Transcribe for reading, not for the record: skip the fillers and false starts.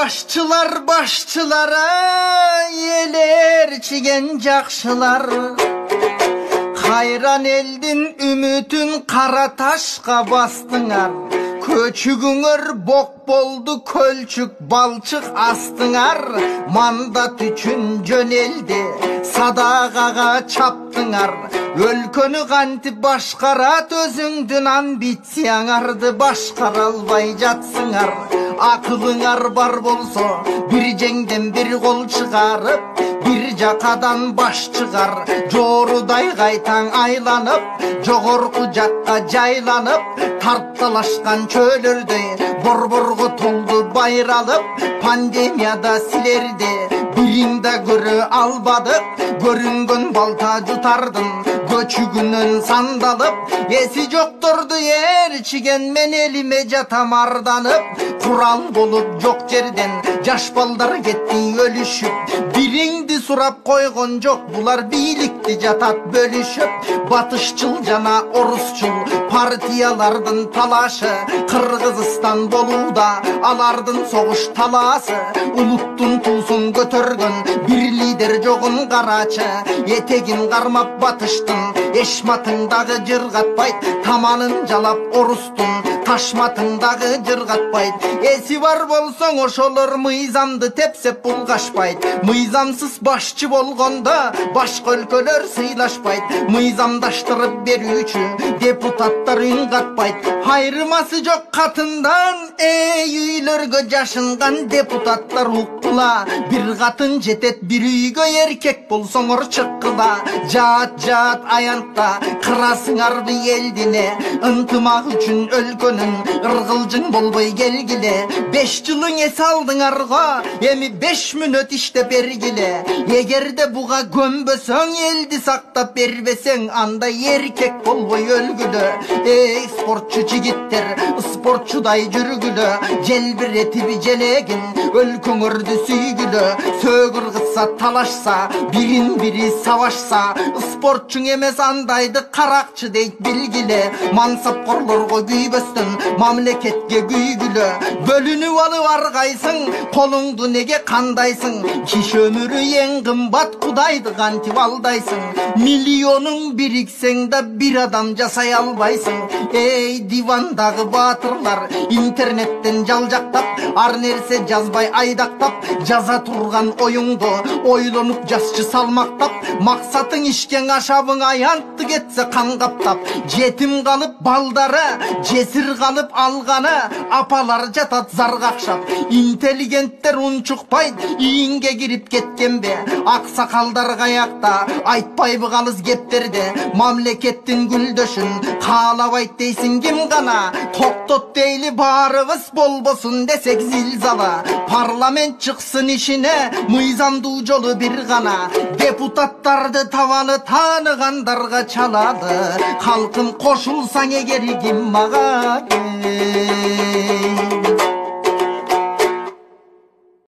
Başçılar başçılara yeler çigen jakşılar hayran eldin ümütün kara taşka bastıңар köçügüңөр bok boldu kölçük balçık astıңар mandat üçün jöneldi sadagaga çaptıңар өлкөнү кантип башкарат өзүңдүн амбицияңарды башкара албай жатсыңар акылыңар бар болсо бир жеңден бир кол чыгарып бир жакадан баш чыгар жоорудай кайтаң айланып жогорку жакка жайланып тартталашкан чөөлөрдөй борборго толду байралып пандемияда силерди бириң да көрө албадык көрүнгөн балта жутардын көчүгүнөн сандалып эси жокторду ээрчиген мен элиме жатам арданып курал болуп жок жерден жаш балдар кетти өлүшүп бириңди сурап койгон жок булар бийликти жатат бөлүшүп батышчыл жана орусчул партиялардын талашы Кыргызстан болууда алардын согуш талаасы улуттун туусун көтөргөн бир лидер жогун карачы этегин кармап батыштын эшматыңдагы жыргатпайт таманын жалап орустун ташматыңдагы жыргатпайт эси бар болсоң ошолор мыйзамды тепсеп булгашпайт мыйзамсыз башчы болгондо башка өлкөлөр сыйлашпайт мыйзамдаштырып берүүчү депутаттар үн катпайт айырмасы жок катындан үйлөргө жашынган депутаттар уккула бир катын жетет бир үйгө эркек болсоңор чыккыла жаат жаат аянтта кырасыңарды элдине ынтымак үчүн өлкөнүн ыргылжың болбой келгиле 5 жылың эс алдыңарга эми 5 мүнөт иштеп бергиле эгерде буга көмбөсөң элди сактап бербесең анда эркек болбой өлгүлө эй спортчу жигиттер спортчудай жүргүлө желбиретип желегин өлкөңөрдү сүйгүлө сөгүр кылса талашса бирин бири сабашса спортчуң эмес андайды каракчы дейт билгиле мансапкорлорго күйбөстөн мамлекетке күйгүлө бөлүнүп алып аргайсың колуңду неге кандайсың киши өмүрү эң кымбат кудайды кантип алдайсың миллионуң бириксең да бир адам жасай албайсың эй дивандагы баатырлар интернеттен жалжактап ар нерсе жазбай айдактап жаза турган оюңду ойлонуп жазчы салмактап максатың ишкен ашабың аянтты кетсе кан каптап жетим калып балдары жесир калып алганы апалар жатат зар какшап интеллигенттер унчукпайт ийинге кирип кеткенбе аксакалдар каякта айтпайбы калыс кептерди мамлекеттин гүлдөшүн каалабайт дейсиң ким гана токтот дейли баарыбыз болбосун десек зилзала парламент чыксын ишине мыйзамдуу жолу бир гана депутаттарды табаны тааныгандарга чалады калкым кошулсаң эгер ким мага